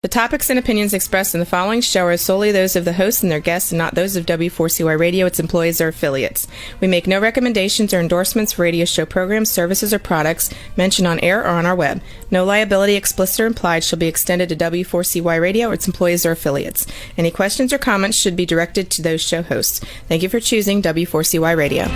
The topics and opinions expressed in the following show are solely those of the host and their guests and not those of W4CY Radio, its employees, or affiliates. We make no recommendations or endorsements for radio show programs, services, or products mentioned on air or on our web. No liability, explicit or implied, shall be extended to W4CY Radio or its employees or affiliates. Any questions or comments should be directed to those show hosts. Thank you for choosing W4CY Radio.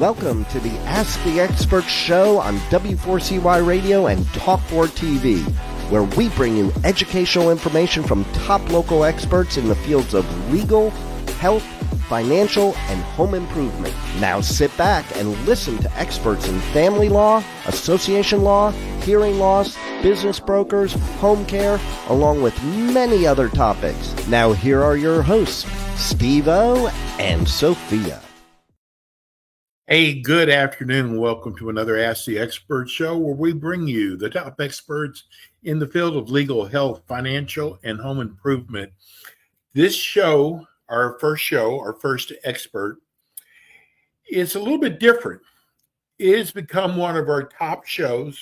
Welcome to the Ask the Expert show on W4CY Radio and Talk4 TV, where we bring you educational information from top local experts in the fields of legal, health, financial, and home improvement. Now sit back and listen to experts in family law, association law, hearing loss, business brokers, home care, along with many other topics. Now here are your hosts, Steve-O and Sophia. Hey, good afternoon and welcome to another Ask the Expert show where we bring you the top experts in the field of legal, health, financial, and home improvement. This show, our first expert, is a little bit different. It has become one of our top shows.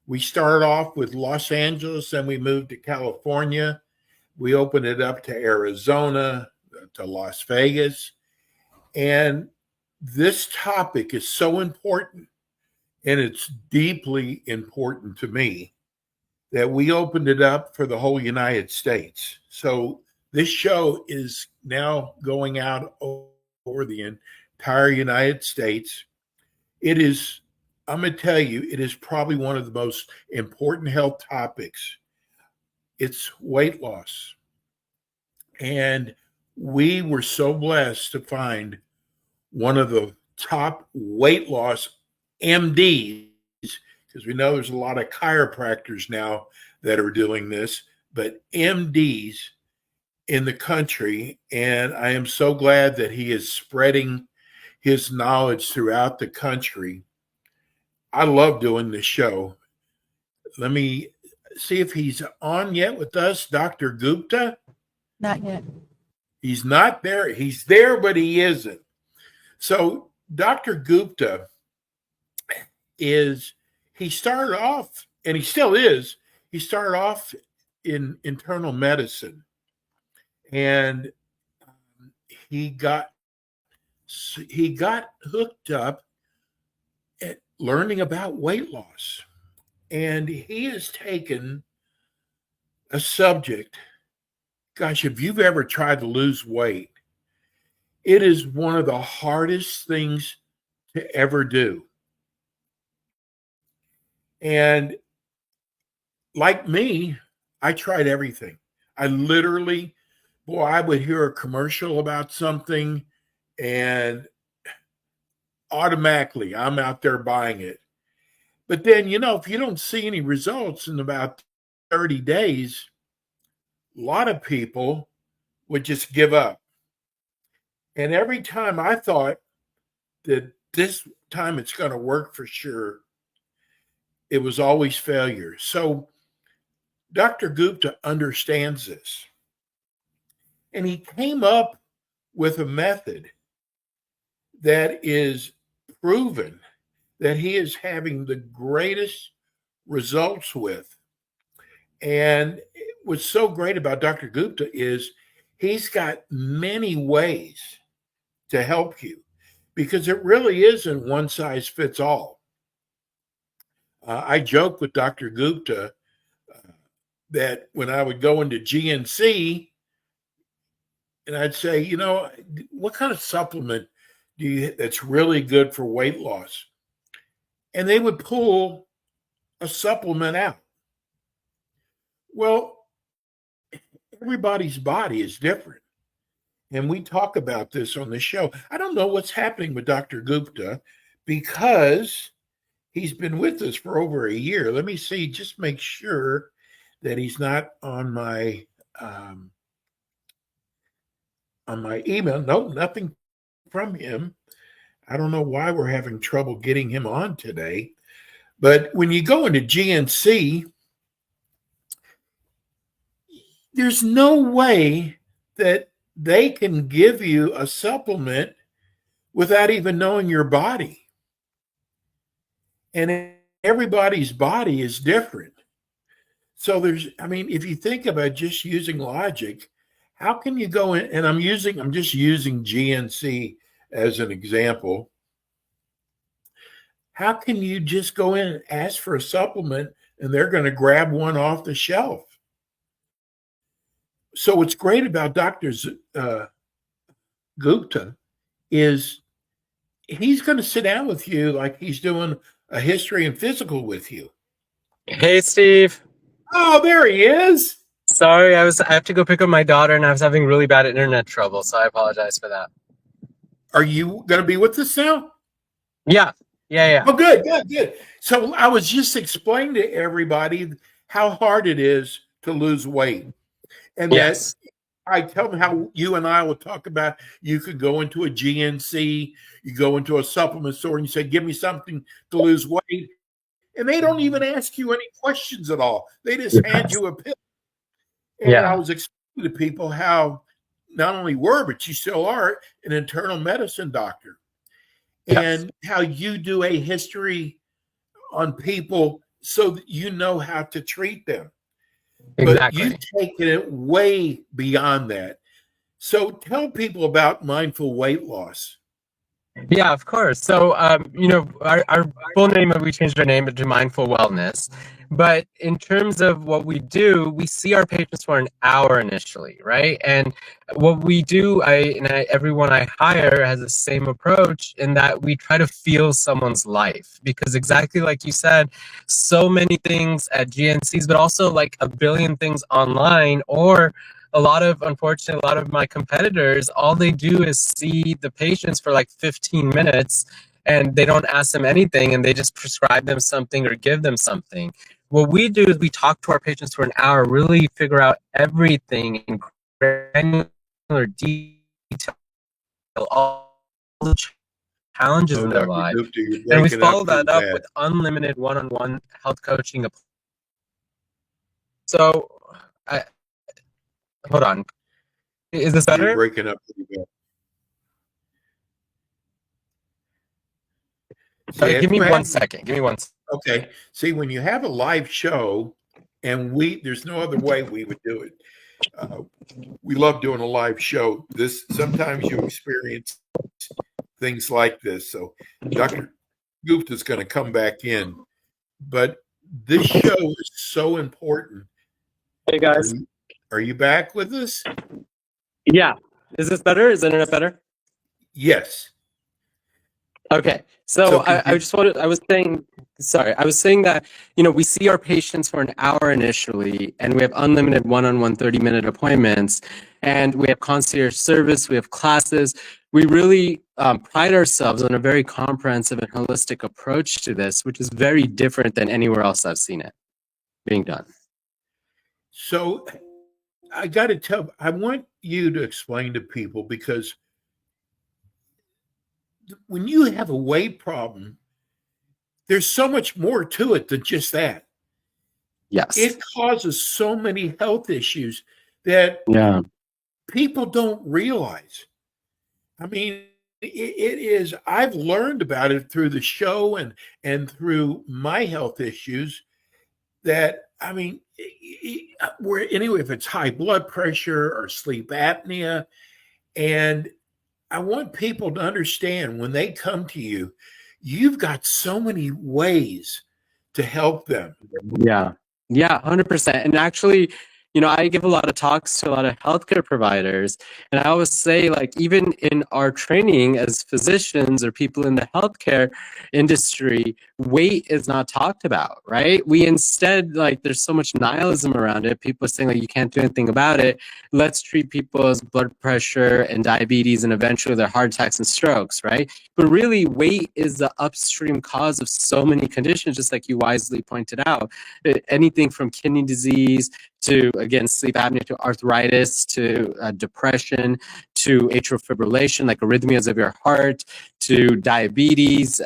We started off with Los Angeles, then we moved to California. We opened it up to Arizona, to Las Vegas, and this topic is so important, and it's deeply important to me, that we opened it up for the whole United States. So this show is now going out over the entire United States. It is, I'm going to tell you, it is probably one of the most important health topics. It's weight loss. And we were so blessed to find one of the top weight loss MDs, because we know there's a lot of chiropractors now that are doing this, but MDs in the country. And I am so glad that he is spreading his knowledge throughout the country. I love doing this show. Let me see if he's on yet with us. Dr. Gupta? Not yet. He's not there. He's there, but he isn't. So Dr. Gupta he started off, and he still is, he started off in internal medicine. And he got hooked up at learning about weight loss. And he has taken a subject, gosh, if you've ever tried to lose weight, it is one of the hardest things to ever do. And like me, I tried everything. I would hear a commercial about something and automatically I'm out there buying it. But then, if you don't see any results in about 30 days, a lot of people would just give up. And every time I thought that this time it's going to work for sure, it was always failure. So Dr. Gupta understands this. And he came up with a method that is proven that he is having the greatest results with. And what's so great about Dr. Gupta is he's got many ways to help you, because it really isn't one size fits all. I joke with Dr. Gupta that when I would go into GNC and I'd say, what kind of supplement that's really good for weight loss? And they would pull a supplement out. Well, everybody's body is different. And we talk about this on the show. I don't know what's happening with Dr. Gupta because he's been with us for over a year. Let me see, just make sure that he's not on my email. No, nothing from him. I don't know why we're having trouble getting him on today. But when you go into GNC, there's no way that they can give you a supplement without even knowing your body. And everybody's body is different. So if you think about just using logic, how can you go in? And I'm just using GNC as an example. How can you just go in and ask for a supplement and they're going to grab one off the shelf? So what's great about Dr. Gupta is he's going to sit down with you like he's doing a history and physical with you. Hey, Steve. Oh, there he is. Sorry, I have to go pick up my daughter, and I was having really bad internet trouble, so I apologize for that. Are you going to be with us now? Yeah. Oh, good. So I was just explaining to everybody how hard it is to lose weight. And yes. that I tell them how you and I will talk about, you could go into a GNC, you go into a supplement store and you say, give me something to lose weight. And they don't even ask you any questions at all. They just hand you a pill. And I was explaining to people how not only were, but you still are an internal medicine doctor. And how you do a history on people so that you know how to treat them. But you've taken it way beyond that. So tell people about mindful weight loss. Yeah, of course. So, our full name, we changed our name to Mindful Wellness. But in terms of what we do, we see our patients for an hour initially, right? And what we do, everyone I hire has the same approach in that we try to feel someone's life. Because exactly like you said, so many things at GNCs, but also like a billion things online, or unfortunately, a lot of my competitors, all they do is see the patients for like 15 minutes and they don't ask them anything and they just prescribe them something or give them something. What we do is we talk to our patients for an hour, really figure out everything in granular detail, all the challenges in their life. And we follow that up with unlimited one-on-one health coaching. So, hold on. Is this better? You're breaking up pretty bad. Give me 1 second. Okay. See, when you have a live show, and there's no other way we would do it. We love doing a live show. Sometimes you experience things like this. So Dr. Gupta is going to come back in, but this show is so important. Hey guys, are you back with us? Yeah. Is this better? Is the internet better? Yes. Okay. So I was saying that, we see our patients for an hour initially, and we have unlimited one-on-one 30-minute appointments, and we have concierge service, we have classes. We really pride ourselves on a very comprehensive and holistic approach to this, which is very different than anywhere else I've seen it being done. So I got to I want you to explain to people, because when you have a weight problem, there's so much more to it than just that. Yes. It causes so many health issues that people don't realize. I mean, it is, I've learned about it through the show and through my health issues that, if it's high blood pressure or sleep apnea, and I want people to understand when they come to you, you've got so many ways to help them. Yeah, 100%. And actually, I give a lot of talks to a lot of healthcare providers, and I always say, even in our training as physicians or people in the healthcare industry, weight is not talked about, right? We instead, there's so much nihilism around it. People are saying, you can't do anything about it. Let's treat people's blood pressure and diabetes and eventually their heart attacks and strokes, right? But really, weight is the upstream cause of so many conditions, just like you wisely pointed out. Anything from kidney disease to, again, sleep apnea, to arthritis, to depression, to atrial fibrillation, like arrhythmias of your heart, to diabetes,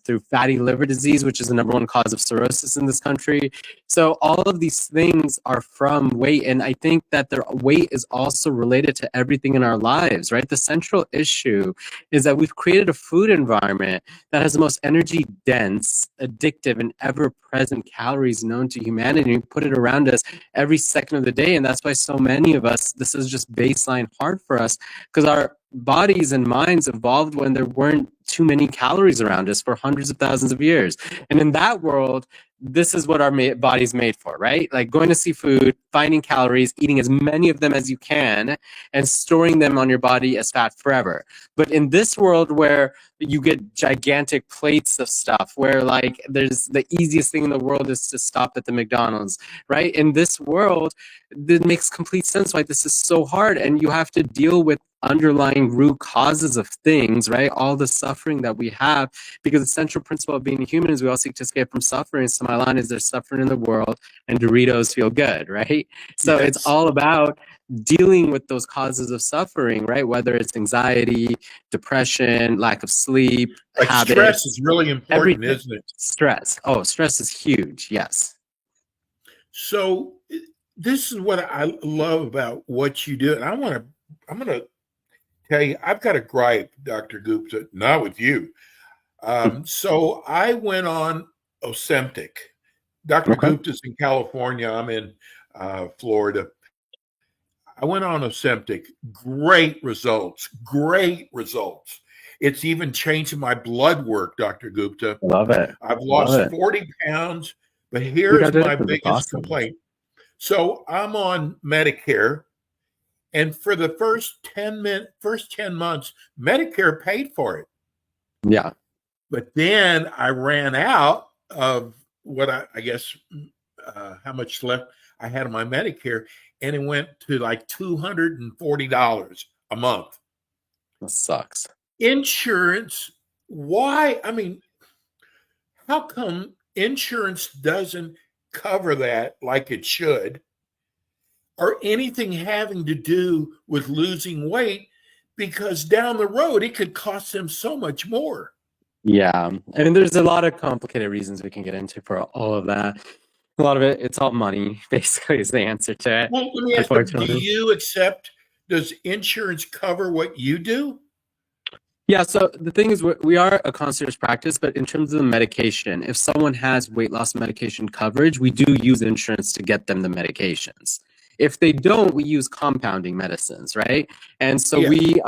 through fatty liver liver disease, which is the number one cause of cirrhosis in this country. So all of these things are from weight. And I think that their weight is also related to everything in our lives, right? The central issue is that we've created a food environment that has the most energy dense, addictive, and ever present calories known to humanity. We put it around us every second of the day. And that's why so many of us, this is just baseline hard for us, because our bodies and minds evolved when there weren't too many calories around us for hundreds of thousands of years. And in that world, this is what our body's made for, right? Like going to see food, finding calories, eating as many of them as you can, and storing them on your body as fat forever. But in this world where you get gigantic plates of stuff, where like there's the easiest thing in the world is to stop at the McDonald's, right? In this world, it makes complete sense why this is so hard. And you have to deal with underlying root causes of things, right? All the suffering that we have, because the central principle of being a human is we all seek to escape from suffering. So my line is there's suffering in the world and Doritos feel good, right? So Yes. it's all about dealing with those causes of suffering, right? Whether it's anxiety, depression, lack of sleep, Like habits, stress is really important, everything. isn't it? Stress. Oh, stress is huge. Yes. So this is what I love about what you do. And I'm going to tell you, I've got a gripe, Dr. Gupta, not with you. So I went on Ozempic. Dr. Okay. Gupta's in California. I'm in Florida. I went on Ozempic. Great results. Great results. It's even changing my blood work, Dr. Gupta. Love it. I've lost 40 pounds, but here's my biggest complaint. So I'm on Medicare, and for the first 10 months, Medicare paid for it. Yeah. But then I ran out of what I guess how much left I had on my Medicare, and it went to like $240 a month. That sucks. Insurance, why? I mean, how come insurance doesn't cover that like it should, or anything having to do with losing weight? Because down the road, it could cost them so much more. Yeah. I mean, there's a lot of complicated reasons we can get into for all of that. A lot of it, it's all money, basically, is the answer to it. Well, let me ask you, does insurance cover what you do? Yeah, so the thing is, we are a concierge practice, but in terms of the medication, if someone has weight loss medication coverage, we do use insurance to get them the medications. If they don't, we use compounding medicines, right? And so we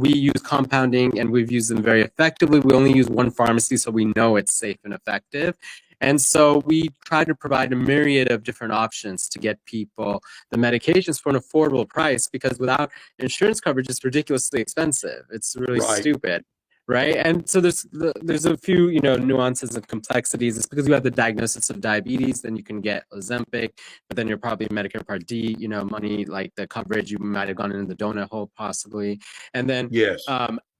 use compounding, and we've used them very effectively. We only use one pharmacy, so we know it's safe and effective. And so we try to provide a myriad of different options to get people the medications for an affordable price, because without insurance coverage, it's ridiculously expensive. It's really stupid, right? And so there's a few, nuances and complexities. It's because you have the diagnosis of diabetes, then you can get Ozempic, but then you're probably Medicare Part D, money, like the coverage, you might have gone into the donut hole possibly. And then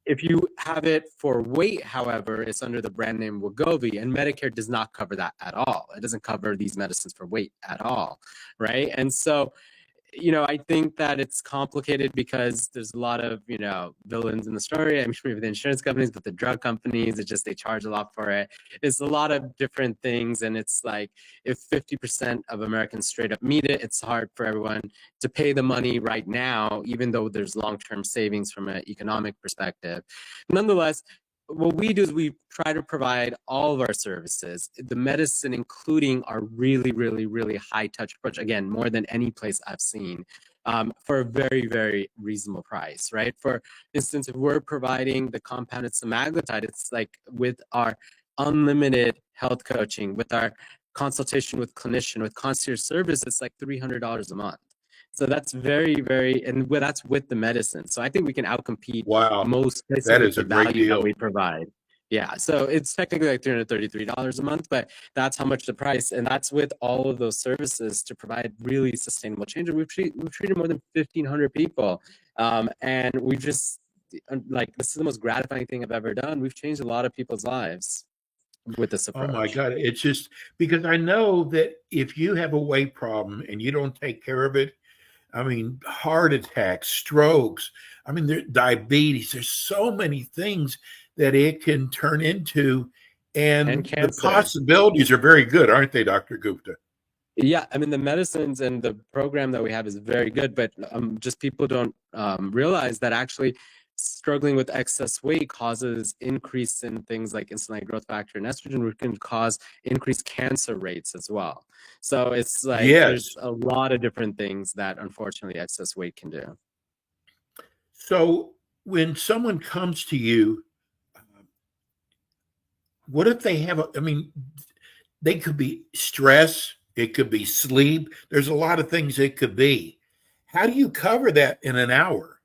if you have it for weight, however, it's under the brand name Wegovy, and Medicare does not cover that at all. It doesn't cover these medicines for weight at all, right? And so, I think that it's complicated because there's a lot of, villains in the story. I'm sure the insurance companies, but the drug companies, they charge a lot for it. It's a lot of different things. And it's like, if 50% of Americans straight up meet it, it's hard for everyone to pay the money right now, even though there's long-term savings from an economic perspective. Nonetheless, what we do is we try to provide all of our services, the medicine including our really, really, really high touch approach, again, more than any place I've seen, for a very, very reasonable price, right? For instance, if we're providing the compounded semaglutide, it's like with our unlimited health coaching, with our consultation with clinician, with concierge service, it's like $300 a month. So that's very, very, and that's with the medicine. So I think we can outcompete most places with the value that we provide. Yeah, so it's technically like $333 a month, but that's how much the price, and that's with all of those services to provide really sustainable change. We've treated more than 1,500 people, and we just, like, this is the most gratifying thing I've ever done. We've changed a lot of people's lives with this approach. Oh my God, it's just because I know that if you have a weight problem and you don't take care of it, I mean, heart attacks, strokes, I mean, diabetes, there's so many things that it can turn into. And the cancer. possibilities are very good, aren't they, Dr. Gupta? Yeah, I mean, the medicines and the program that we have is very good, but just people don't realize that actually struggling with excess weight causes increase in things like insulin growth factor and estrogen, which can cause increased cancer rates as well. So it's like there's Yes. a lot of different things that unfortunately excess weight can do. So when someone comes to you, what if they have, I mean, they could be stress, it could be sleep. There's a lot of things it could be. How do you cover that in an hour?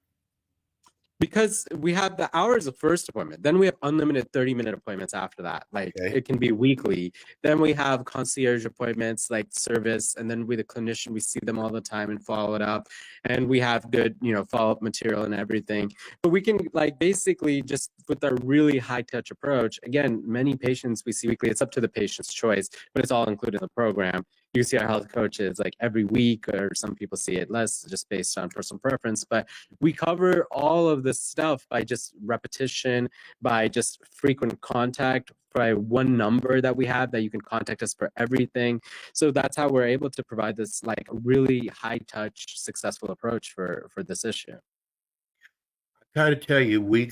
Because we have the hours of first appointment, then we have unlimited 30-minute appointments after that. Like it can be weekly. Then we have concierge appointments, like service, and then with the clinician, we see them all the time and follow it up. And we have good, follow-up material and everything. But we can like basically just with a really high-touch approach. Again, many patients we see weekly. It's up to the patient's choice, but it's all included in the program. You see our health coaches like every week, or some people see it less, just based on personal preference. But we cover all of this stuff by just repetition, by just frequent contact, by one number that we have that you can contact us for everything. So that's how we're able to provide this like really high touch, successful approach for this issue. I got to tell you, we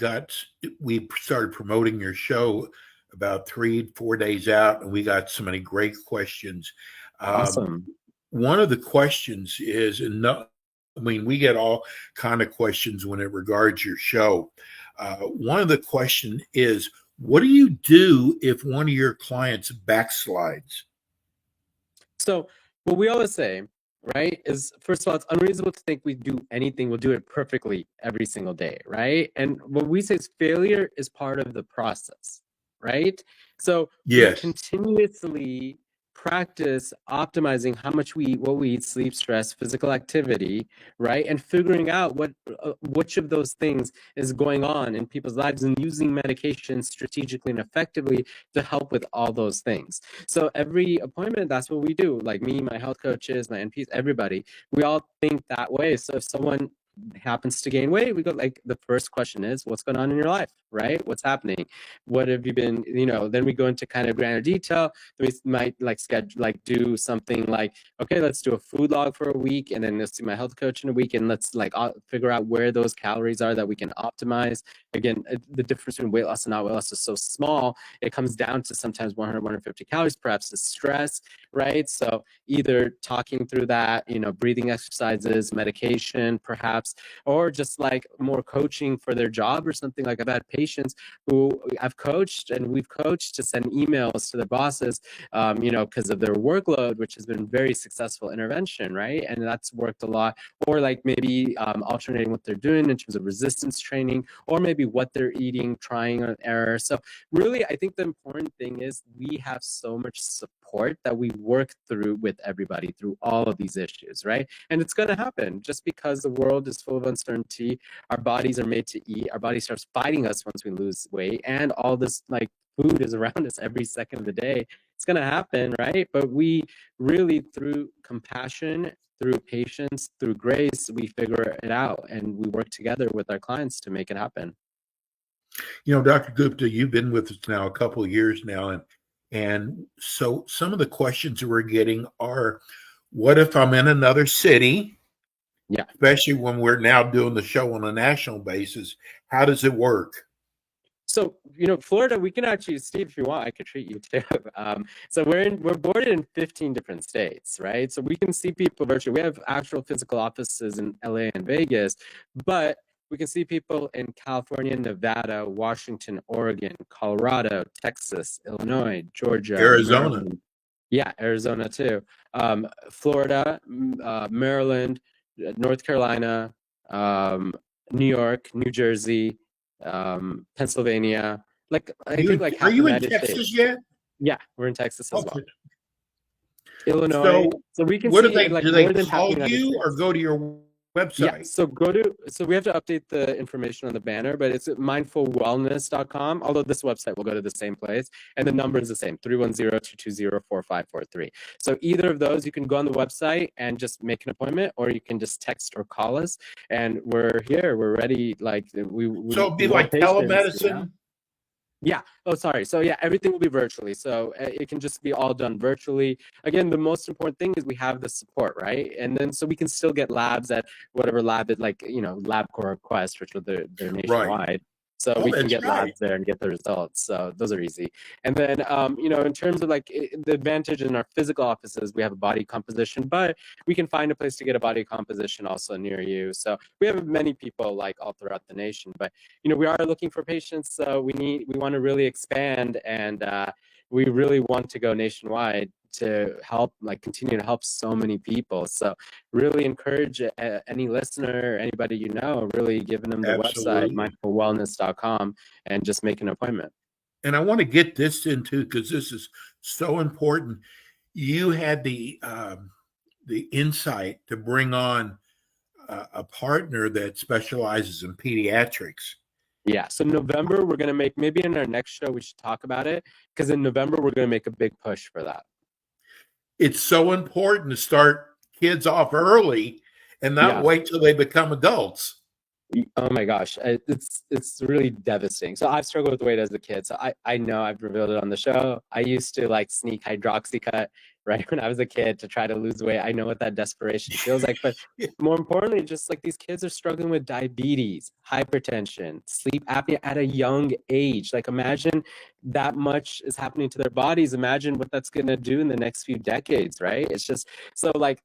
started promoting your show about 3-4 days out, and we got so many great questions. Awesome. One of the questions is, we get all kind of questions when it regards your show. One of the question is, what do you do if one of your clients backslides? So what we always say, right, is first of all, it's unreasonable to think we do anything, we'll do it perfectly every single day, right? And what we say is failure is part of the process, right? So yes, we continuously practice optimizing how much what we eat, sleep, stress, physical activity, right? And figuring out which of those things is going on in people's lives, and using medication strategically and effectively to help with all those things. So every appointment, that's what we do. Like me, my health coaches, my NPs, everybody, we all think that way. So if someone happens to gain weight, we go like, the first question is, what's going on in your life, right? What's happening? What have you been, then we go into kind of granular detail. We might do something like, okay, let's do a food log for a week, and then let's see my health coach in a week, and let's figure out where those calories are that we can optimize. Again, the difference between weight loss and not weight loss is so small. It comes down to sometimes 100, 150 calories, perhaps the stress, right? So either talking through that, breathing exercises, medication, perhaps, or just like more coaching for their job or something. Like I've had patients who I've coached and we've coached to send emails to their bosses, because of their workload, which has been very successful intervention, right? And that's worked a lot. Or like maybe alternating what they're doing in terms of resistance training, or maybe what they're eating, trying an error. So really, I think the important thing is we have so much support that we work through with everybody through all of these issues, right? And it's going to happen just because the world is full of uncertainty. Our bodies are made to eat. Our body starts fighting us once we lose weight, and all this like food is around us every second of the day. It's going to happen, right? But we really, through compassion, through patience, through grace, we figure it out, and we work together with our clients to make it happen. Dr. Gupta, you've been with us now a couple of years now, and so some of the questions that we're getting are, what if I'm in another city? Yeah. Especially when we're now doing the show on a national basis. How does it work? So, Florida, we can actually, Steve, if you want, I could treat you too. So we're boarded in 15 different states, right? So we can see people virtually. We have actual physical offices in LA and Vegas, but we can see people in California, Nevada, Washington, Oregon, Colorado, Texas, Illinois, Georgia, Arizona. Maryland. Yeah, Arizona too. Florida, Maryland, North Carolina, New York, New Jersey, Pennsylvania. Are you in Texas yet? Yeah, we're in Texas as well. Illinois. So we can what see do they call you or go to your website? Yeah, so we have to update the information on the banner, but it's at mindfulwellness.com, although this website will go to the same place, and the number is the same, 310-220-4543. So either of those, you can go on the website and just make an appointment, or you can just text or call us, and we're here, we're ready. So it'd be like telemedicine? Yeah. Oh, sorry. So yeah, everything will be virtually. So it can just be all done virtually. Again, the most important thing is we have the support, right? And then so we can still get labs at whatever lab it like, LabCorp request, which are they're Right. nationwide. So Oh, we can that's get right. labs there and get the results. So those are easy. And then, in terms of like the advantage in our physical offices, we have a body composition, but we can find a place to get a body composition also near you. So we have many people like all throughout the nation, but we are looking for patients. So we want to really expand, and we really want to go nationwide to help, like, continue to help so many people. So really encourage any listener, anybody really giving them the website Absolutely. mindfulwellness.com and just make an appointment. And I want to get this into because this is so important. You had the insight to bring on a partner that specializes in pediatrics. Yeah. So November, we're going to make, maybe in our next show, we should talk about it, because in November, we're going to make a big push for that. It's so important to start kids off early and not Yeah. wait till they become adults. Oh my gosh, it's really devastating. So I've struggled with weight as a kid. So I know I've revealed it on the show. I used to like sneak Hydroxycut right when I was a kid to try to lose weight. I know what that desperation feels like. But more importantly, just like these kids are struggling with diabetes, hypertension, sleep apnea at a young age. Like, imagine that much is happening to their bodies. Imagine what that's going to do in the next few decades, right? It's just so like,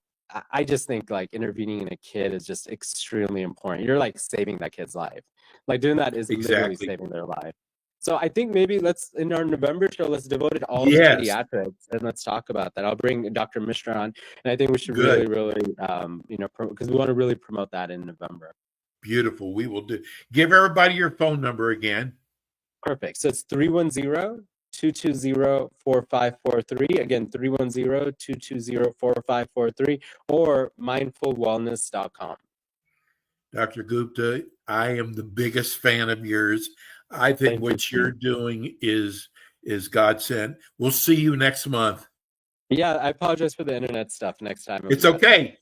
I just think like intervening in a kid is just extremely important. You're like saving that kid's life. Like, doing that is literally Exactly. saving their life. So I think maybe in our November show, let's devote it all to Yes. pediatrics, and let's talk about that. I'll bring Dr. Mishra on, and I think we should Good. really, because we want to really promote that in November. Beautiful. We will do. Give everybody your phone number again. Perfect. So it's 310-220-4543. Again, 310-220-4543, or mindfulwellness.com. Dr. Gupta, I am the biggest fan of yours. I think what you're doing is God sent. We'll see you next month. Yeah, I apologize for the internet stuff next time. It's okay.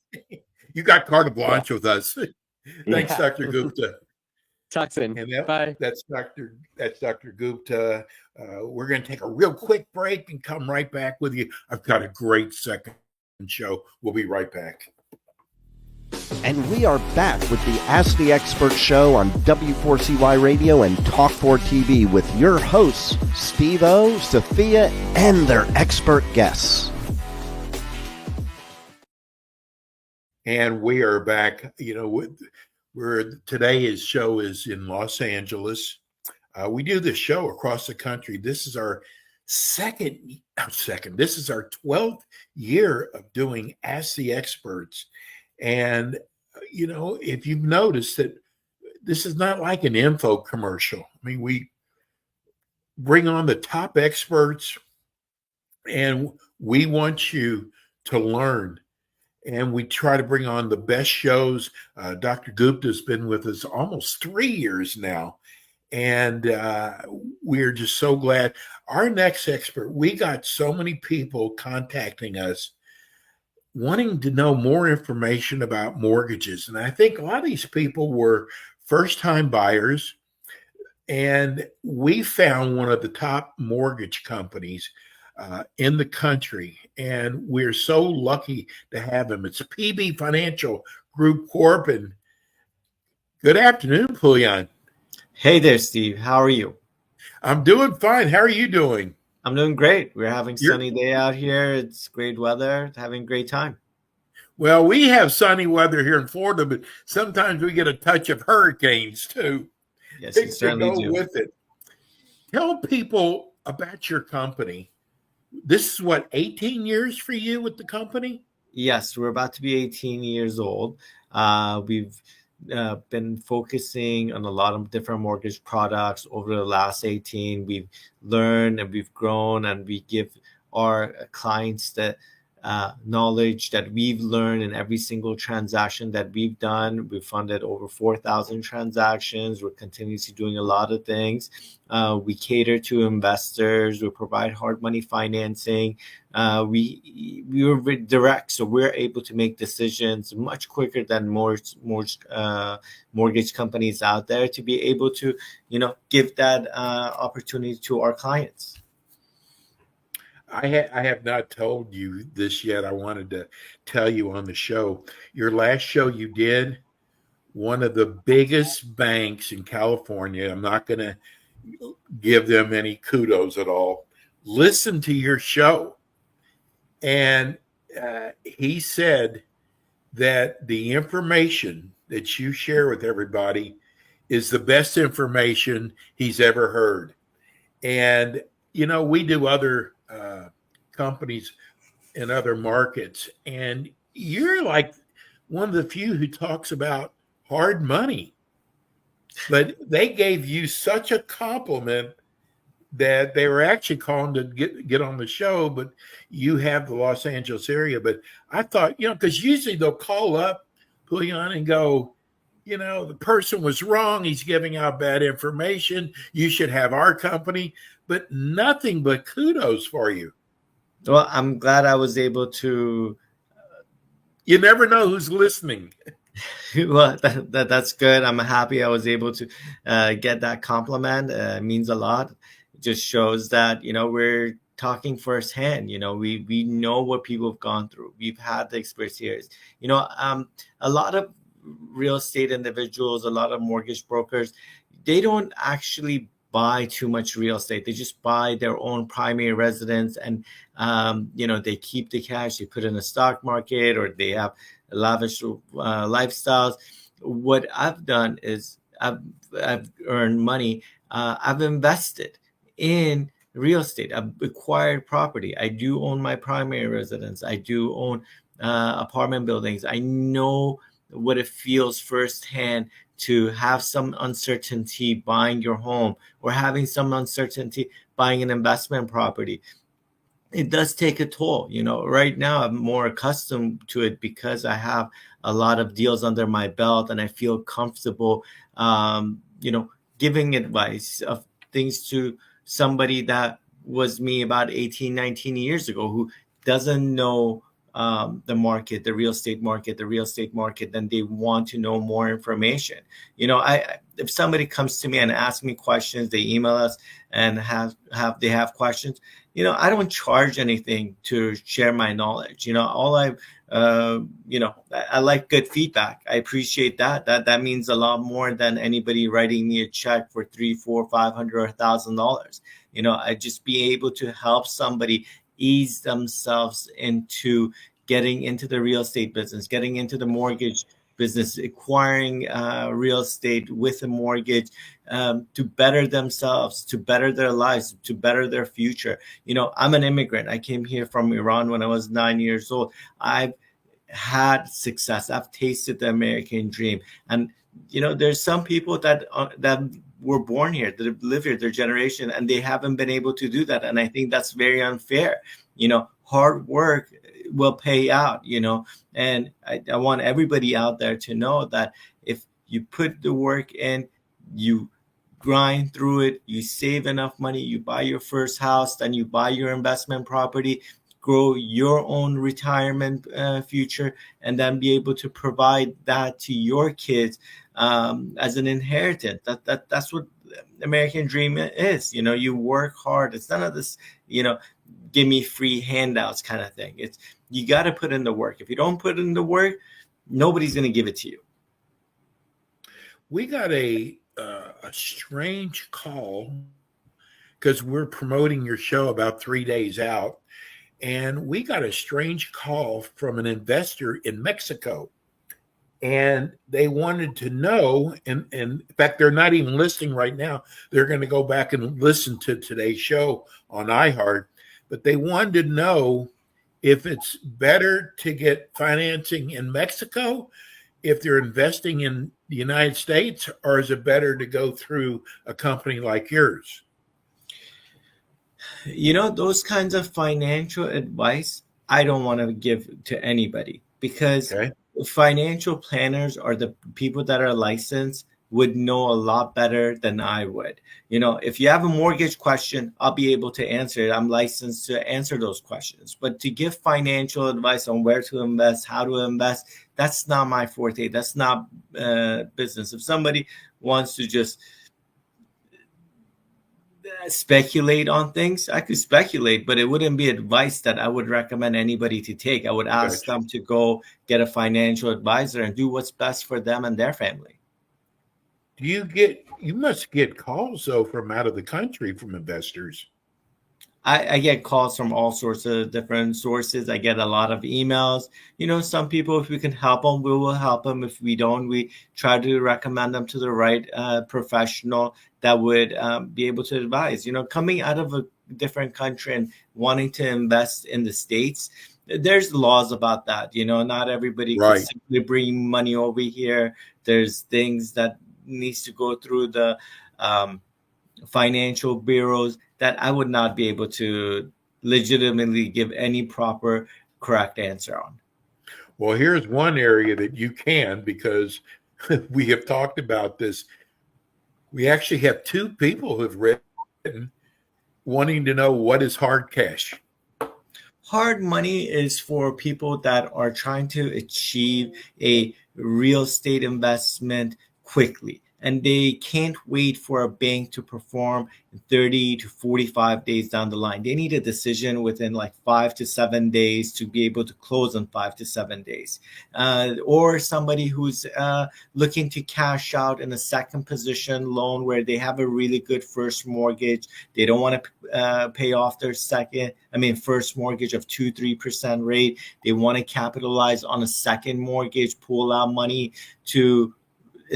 You got carte blanche with us. Thanks, Dr. Gupta. Talk soon. Bye. That's Dr. Gupta. We're going to take a real quick break and come right back with you. I've got a great second show. We'll be right back. And we are back with the Ask the Expert show on W4CY Radio and Talk4TV with your hosts, Steve-O, Sophia, and their expert guests. And we are back. Today's show is in Los Angeles. We do this show across the country. This is our this is our 12th year of doing Ask the Experts. And, if you've noticed that this is not like an info commercial. I mean, we bring on the top experts and we want you to learn. And we try to bring on the best shows. Dr. Gupta has been with us almost 3 years now. And we're just so glad. Our next expert, we got so many people contacting us wanting to know more information about mortgages. And I think a lot of these people were first-time buyers. And we found one of the top mortgage companies in the country. And we're so lucky to have them. It's a PB Financial Group Corp. And good afternoon, Pouyan. Hey there, Steve. How are you? I'm doing fine. How are you doing? I'm doing great. We're having a sunny day out here. It's great weather. Having a great time. Well, we have sunny weather here in Florida, but sometimes we get a touch of hurricanes too. Yes, you certainly do. With it. Tell people about your company. This is what, 18 years for you with the company? Yes, we're about to be 18 years old. We've been focusing on a lot of different mortgage products over the last 18. We've learned and we've grown, and we give our clients the knowledge that we've learned in every single transaction that we've done. We've funded over 4,000 transactions. We're continuously doing a lot of things. We cater to investors. We provide hard money financing. We're direct, so we're able to make decisions much quicker than mortgage companies out there to be able to, give that opportunity to our clients. I have not told you this yet. I wanted to tell you on the show. Your last show you did, one of the biggest banks in California, I'm not going to give them any kudos at all, listened to your show. And he said that the information that you share with everybody is the best information he's ever heard. And, we do other companies in other markets, and you're like one of the few who talks about hard money. But they gave you such a compliment that they were actually calling to get on the show, but you have the Los Angeles area. But I thought, because usually they'll call up Pouyan and go, the person was wrong. He's giving out bad information. You should have our company. But nothing but kudos for you. Well, I'm glad I was able to. You never know who's listening. Well, that's good. I'm happy I was able to get that compliment. It means a lot. It just shows that, we're talking firsthand. We know what people have gone through. We've had the experience. A lot of real estate individuals, a lot of mortgage brokers, they don't actually buy too much real estate. They just buy their own primary residence, and they keep the cash. They put it in the stock market, or they have lavish lifestyles. What I've done is I've earned money. I've invested in real estate. I've acquired property. I do own my primary residence. I do own apartment buildings. I know what it feels firsthand to have some uncertainty buying your home, or having some uncertainty buying an investment property. It does take a toll. Right now I'm more accustomed to it because I have a lot of deals under my belt, and I feel comfortable, giving advice of things to somebody that was me about 18, 19 years ago, who doesn't know the market, the real estate market, then they want to know more information. If somebody comes to me and asks me questions, they email us and they have questions. I don't charge anything to share my knowledge. I like good feedback. I appreciate that. That means a lot more than anybody writing me a check for $300, $400, $500, or $1,000. I just be able to help somebody ease themselves into getting into the real estate business, getting into the mortgage business, acquiring real estate with a mortgage, to better themselves, to better their lives, to better their future. I'm an immigrant. I came here from Iran when I was 9 years old. I've had success. I've tasted the American dream. And, there's some people that were born here, that live here, their generation, and they haven't been able to do that. And I think that's very unfair. Hard work will pay out, and I want everybody out there to know that if you put the work in, you grind through it, you save enough money, you buy your first house, then you buy your investment property, grow your own retirement future, and then be able to provide that to your kids as an inheritance. That's what American dream is. You work hard. It's none of this, give me free handouts kind of thing. It's, you got to put in the work. If you don't put in the work, nobody's going to give it to you. We got a strange call because we're promoting your show about 3 days out. And we got a strange call from an investor in Mexico. And they wanted to know, and in fact, they're not even listening right now. They're going to go back and listen to today's show on iHeart. But they wanted to know if it's better to get financing in Mexico if they're investing in the United States, or is it better to go through a company like yours? Those kinds of financial advice, I don't want to give to anybody, because financial planners are the people that are licensed, would know a lot better than I would. If you have a mortgage question, I'll be able to answer it. I'm licensed to answer those questions. But to give financial advice on where to invest, how to invest, that's not my forte. That's not business. If somebody wants to just speculate on things, I could speculate, but it wouldn't be advice that I would recommend anybody to take. I would ask them to go get a financial advisor and do what's best for them and their family. You must get calls though from out of the country from investors. I get calls from all sorts of different sources. I get a lot of emails. Some people, if we can help them, we will help them. If we don't, we try to recommend them to the right professional that would be able to advise. Coming out of a different country and wanting to invest in the States, there's laws about that. Not everybody can simply bring money over here. There's things that needs to go through the financial bureaus that I would not be able to legitimately give any proper correct answer on. Well, here's one area that you can, because we have talked about this. We actually have two people who've written wanting to know, what is hard cash? Hard money is for people that are trying to achieve a real estate investment quickly, and they can't wait for a bank to perform 30 to 45 days down the line. They need a decision within like 5 to 7 days to be able to close in 5 to 7 days. Or somebody who's looking to cash out in a second position loan where they have a really good first mortgage. They don't want to pay off their first mortgage of 2-3% rate. They want to capitalize on a second mortgage, pull out money to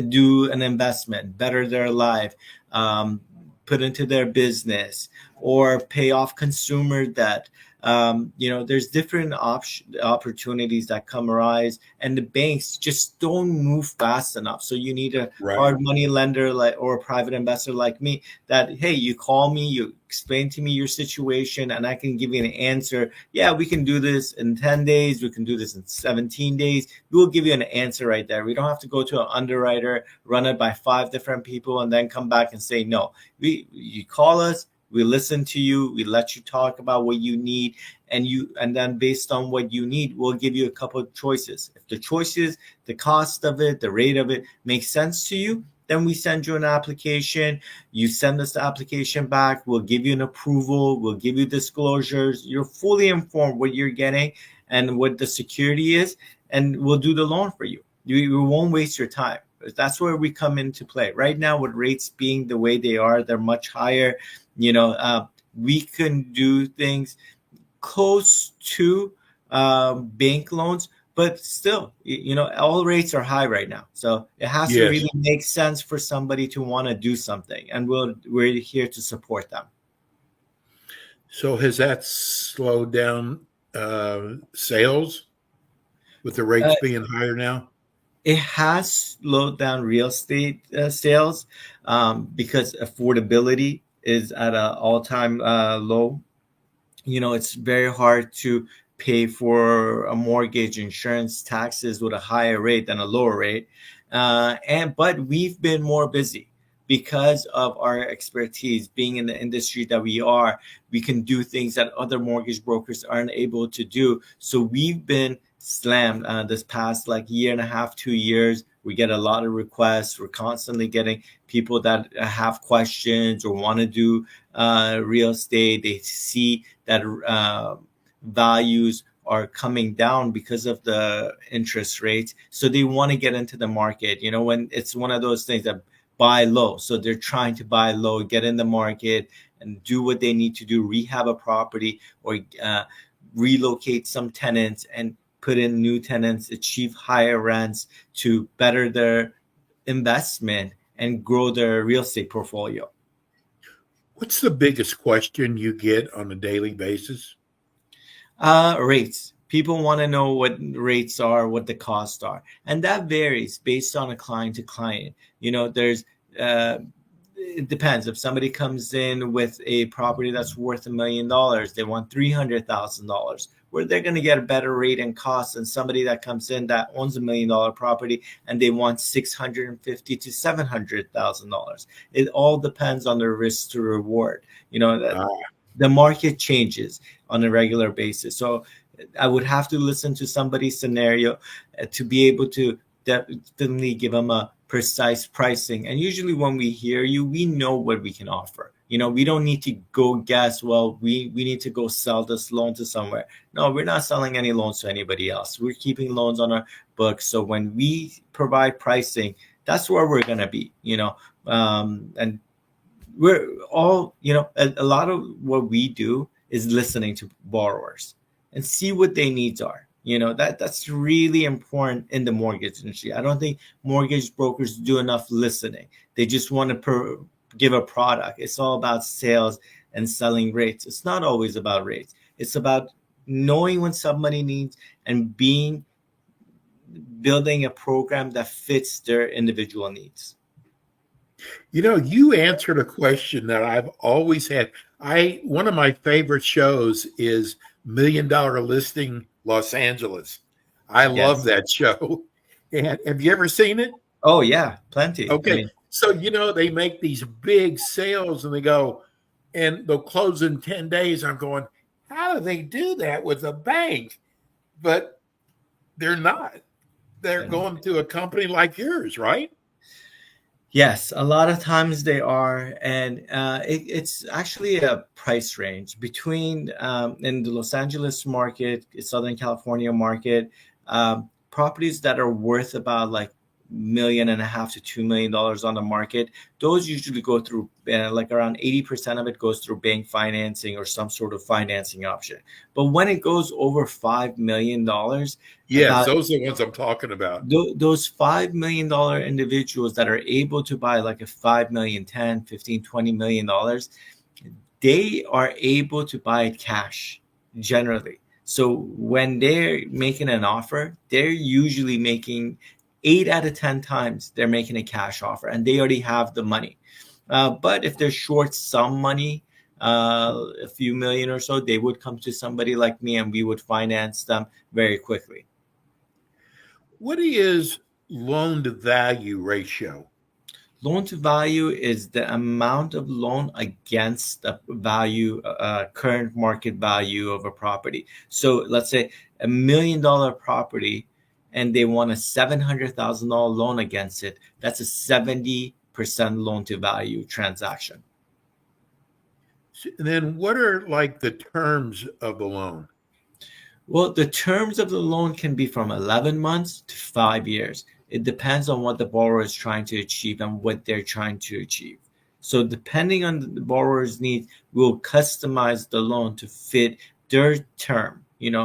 do an investment, better their life, put into their business, or pay off consumer debt. There's different opportunities that come arise, and the banks just don't move fast enough. So you need a hard money lender or a private investor like me that, hey, you call me, you explain to me your situation, and I can give you an answer. Yeah, we can do this in 10 days. We can do this in 17 days. We will give you an answer right there. We don't have to go to an underwriter, run it by 5 different people, and then come back and say, no. You call us, we listen to you, we let you talk about what you need, and then based on what you need, we'll give you a couple of choices. If the choices, the cost of it, the rate of it makes sense to you, then we send you an application. You send us the application back. We'll give you an approval. We'll give you disclosures. You're fully informed what you're getting and what the security is, and we'll do the loan for you. You won't waste your time. That's where we come into play. Right now, with rates being the way they are, they're much higher. We can do things close to bank loans, but still, all rates are high right now. So it has to really make sense for somebody to want to do something, and we're here to support them. So has that slowed down sales with the rates being higher now? It has slowed down real estate sales because affordability is at an all-time low. It's very hard to pay for a mortgage, insurance, taxes with a higher rate than a lower rate. But we've been more busy because of our expertise. Being in the industry that we are, we can do things that other mortgage brokers aren't able to do. So we've been slammed this past year and a half, 2 years. We get a lot of requests. We're constantly getting people that have questions or want to do real estate. They see that values are coming down because of the interest rates. So they want to get into the market. When it's one of those things that buy low. So they're trying to buy low, get in the market and do what they need to do, rehab a property or relocate some tenants and put in new tenants, achieve higher rents to better their investment and grow their real estate portfolio. What's the biggest question you get on a daily basis? Rates. People want to know what rates are, what the costs are. And that varies based on a client to client. There's it depends. If somebody comes in with a property that's worth $1 million, they want $300,000, where they're going to get a better rate and cost than somebody that comes in that owns $1 million property and they want $650,000 to $700,000. It all depends on the risk to reward. The market changes on a regular basis. So I would have to listen to somebody's scenario to be able to definitely give them a precise pricing. And usually when we hear you, we know what we can offer. We don't need to go guess, well, we need to go sell this loan to somewhere. No, we're not selling any loans to anybody else. We're keeping loans on our books. So when we provide pricing, that's where we're going to be, and we're all, a lot of what we do is listening to borrowers and see what their needs are. That's really important in the mortgage industry. I don't think mortgage brokers do enough listening. They just want to give a product. It's all about sales and selling rates. It's not always about rates. It's about knowing what somebody needs and building a program that fits their individual needs. You answered a question that I've always had. One of my favorite shows is $1 Million Listing Los Angeles. I love that show. And have you ever seen it? Oh yeah, plenty. Okay. So, they make these big sales and they go, and they'll close in 10 days. I'm going, how do they do that with a bank? But they're not. They're going to a company like yours, right? Yes, a lot of times they are, and it's actually a price range between in the Los Angeles market, Southern California market, properties that are worth about like $1.5 million to $2 million on the market. Those usually go through like around 80% of it goes through bank financing or some sort of financing option. But when it goes over $5 million, yes, those are the ones I'm talking about. Those $5 million individuals that are able to buy like a $5 million, $10, $15, $20 million, they are able to buy it cash generally. So when they're making an offer, they're usually making 8 out of 10 times they're making a cash offer and they already have the money. But if they're short some money, a few million or so, they would come to somebody like me and we would finance them very quickly. What is loan to value ratio? Loan to value is the amount of loan against the value, current market value of a property. So let's say $1 million property and they want a $700,000 loan against it. That's a 70% loan to value transaction. And then what are like the terms of the loan? Well, the terms of the loan can be from 11 months to 5 years. It depends on what the borrower is trying to achieve and what they're trying to achieve. So depending on the borrower's needs, we'll customize the loan to fit their term.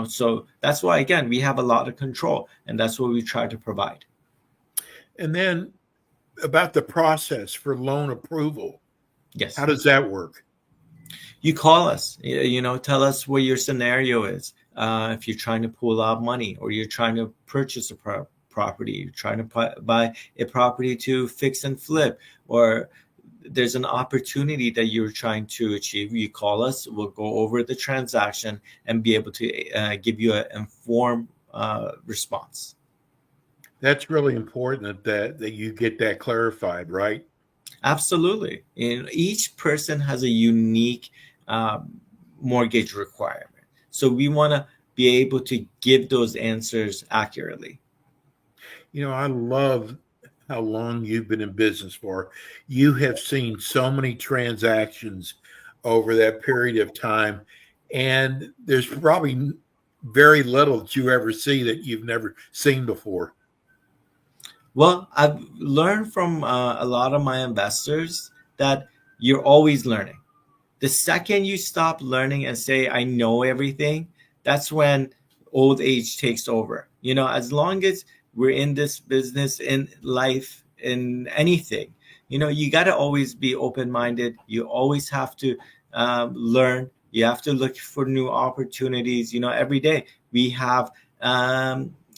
So that's why, again, we have a lot of control, and that's what we try to provide. And then about the process for loan approval. Yes. How does that work? You call us, tell us what your scenario is. If you're trying to pull out money or you're trying to purchase a property, you're trying to buy a property to fix and flip, or there's an opportunity that you're trying to achieve, you call us, we'll go over the transaction and be able to give you an informed response. That's really important that you get that clarified, right? Absolutely. And each person has a unique mortgage requirement. So we want to be able to give those answers accurately. I love how long you've been in business for. You have seen so many transactions over that period of time, and there's probably very little that you ever see that you've never seen before. Well, I've learned from a lot of my investors that you're always learning. The second you stop learning and say, I know everything, that's when old age takes over. As long as we're in this business, in life, in anything, you got to always be open-minded. You always have to learn. You have to look for new opportunities. Every day we have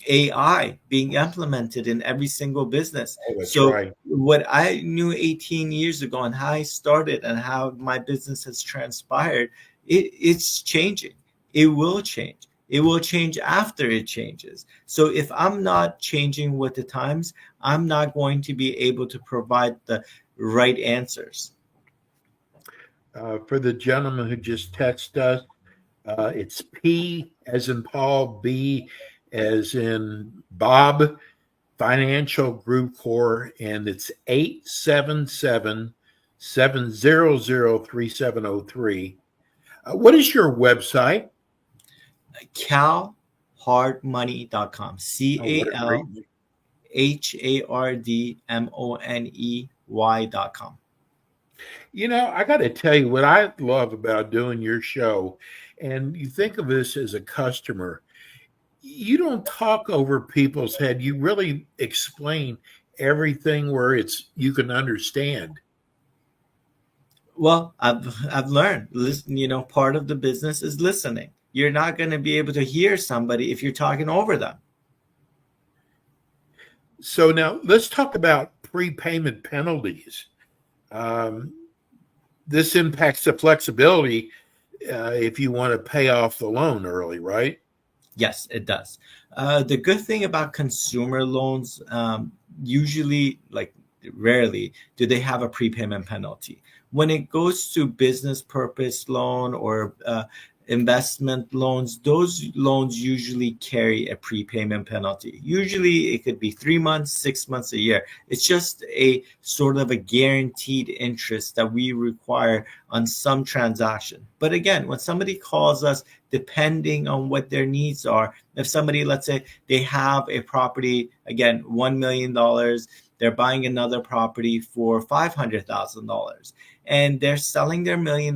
AI being implemented in every single business. Oh, that's So right. what I knew 18 years ago and how I started and how my business has transpired, it's changing. It will change. It will change after it changes. So if I'm not changing with the times, I'm not going to be able to provide the right answers. For the gentleman who just texted us, it's P as in Paul, B as in Bob, Financial Group Corp, and it's 877-700-3703. What is your website? calhardmoney.com. Oh, what a great CalHardmoney.com. I got to tell you what I love about doing your show, and you think of this as a customer. You don't talk over people's head. You really explain everything where you can understand. Well, I've learned, listen, part of the business is listening. You're not going to be able to hear somebody if you're talking over them. So now let's talk about prepayment penalties. This impacts the flexibility if you want to pay off the loan early, right? Yes, it does. The good thing about consumer loans, usually, like rarely, do they have a prepayment penalty. When it goes to business purpose loan or investment loans, those loans usually carry a prepayment penalty. Usually it could be 3 months, 6 months, a year. It's just a sort of a guaranteed interest that we require on some transaction. But again, when somebody calls us, depending on what their needs are, if somebody, let's say they have a property, again, $1 million, they're buying another property for $500,000, and they're selling their $1 million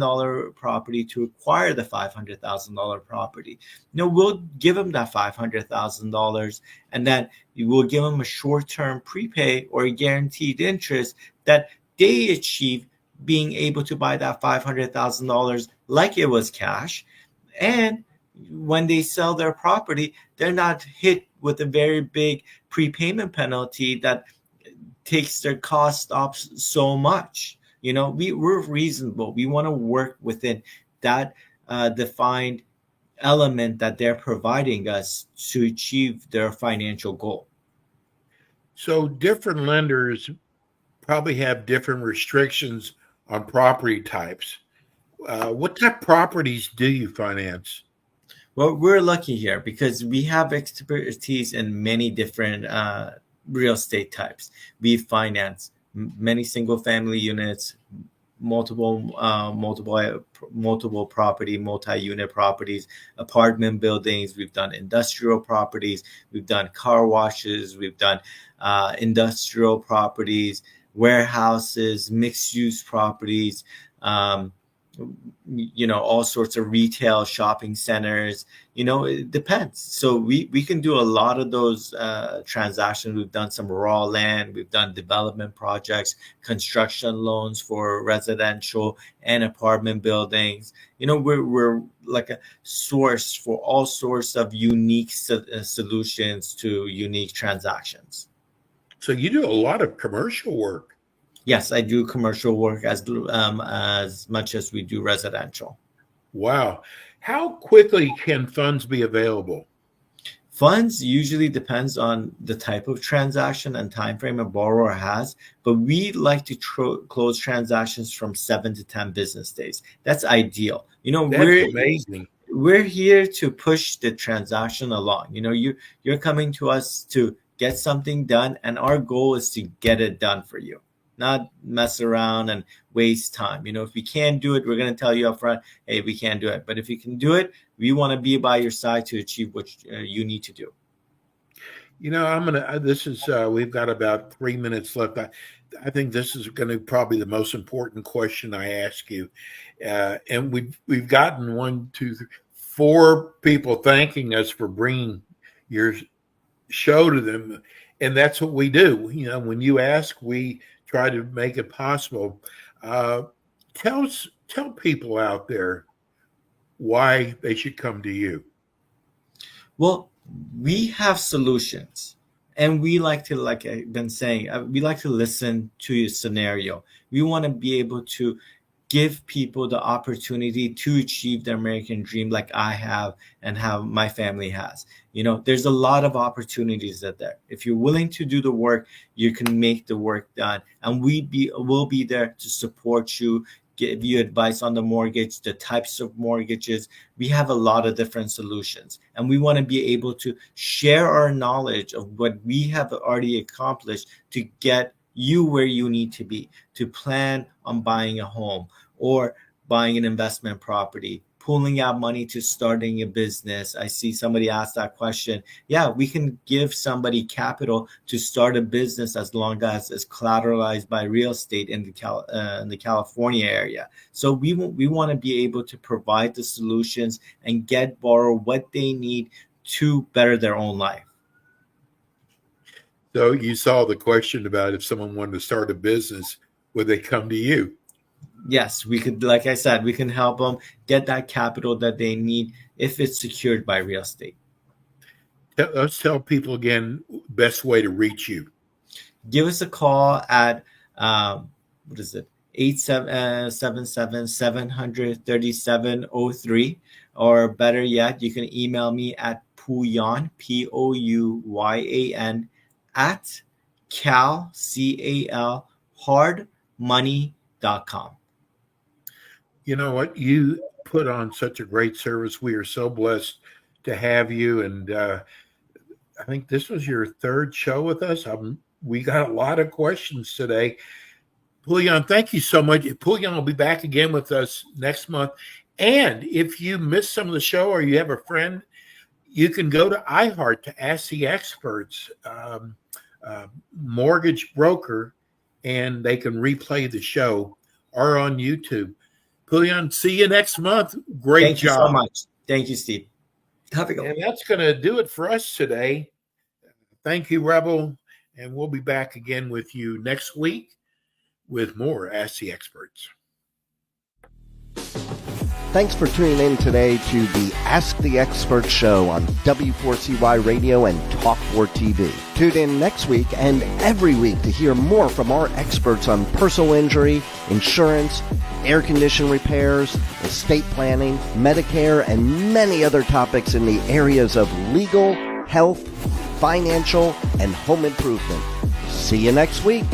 property to acquire the $500,000 property. We'll give them that $500,000, and then we'll give them a short-term prepay or a guaranteed interest that they achieve being able to buy that $500,000 like it was cash. And when they sell their property, they're not hit with a very big prepayment penalty that takes their cost up so much. We're reasonable. We want to work within that defined element that they're providing us to achieve their financial goal. So different lenders probably have different restrictions on property types. What type of properties do you finance? Well, we're lucky here because we have expertise in many different real estate types. We finance many single family units, multiple property, multi-unit properties, apartment buildings. We've done industrial properties. We've done car washes. We've done industrial properties, warehouses, mixed-use properties. All sorts of retail shopping centers. It depends. So we can do a lot of those transactions. We've done some raw land. We've done development projects, construction loans for residential and apartment buildings. We're like a source for all sorts of unique solutions to unique transactions. So you do a lot of commercial work. Yes, I do commercial work as much as we do residential. Wow. How quickly can funds be available? Funds usually depends on the type of transaction and time frame a borrower has, but we like to close transactions from 7 to 10 business days. That's ideal. That's amazing. We're here to push the transaction along. You're coming to us to get something done, and our goal is to get it done for you, not mess around and waste time. If we can't do it, we're going to tell you up front, hey, we can't do it. But if you can do it, we want to be by your side to achieve what you need to do. We've got about 3 minutes left. I think this is going to probably the most important question I ask you. And we've gotten 1, 2, 3, 4 people thanking us for bringing your show to them. And that's what we do. When you ask, we try to make it possible. Tell people out there why they should come to you. Well, We have solutions, and we like to, like I've been saying, we like to listen to your scenario. We want to be able to give people the opportunity to achieve their American dream, like I have and how my family has. There's a lot of opportunities out there. If you're willing to do the work, you can make the work done, and we'll be there to support you, give you advice on the mortgage, the types of mortgages. We have a lot of different solutions, and we want to be able to share our knowledge of what we have already accomplished to get you where you need to be to plan on buying a home or buying an investment property, pulling out money to starting a business. I see somebody ask that question. Yeah, we can give somebody capital to start a business as long as it's collateralized by real estate in the California area. So we want to be able to provide the solutions and borrow what they need to better their own life. So you saw the question about if someone wanted to start a business, would they come to you? Yes, we could, like I said, we can help them get that capital that they need if it's secured by real estate. Let's tell people again, best way to reach you. Give us a call at, 877-700-3703, or better yet, you can email me at Pouyan, Pouyan, at hardmoney.com. You know what? You put on such a great service. We are so blessed to have you. And I think this was your third show with us. We got a lot of questions today. Pouyan, thank you so much. Pouyan will be back again with us next month. And if you missed some of the show or you have a friend, you can go to iHeart to Ask the Experts mortgage broker, and they can replay the show, or on YouTube. Pouyan, see you next month. Great job. Thank you so much. Thank you, Steve. Have a good one. And that's going to do it for us today. Thank you, Rebel. And we'll be back again with you next week with more Ask the Experts. Thanks for tuning in today to the Ask the Expert show on W4CY Radio and Talk4 TV. Tune in next week and every week to hear more from our experts on personal injury, insurance, air condition repairs, estate planning, Medicare, and many other topics in the areas of legal, health, financial, and home improvement. See you next week.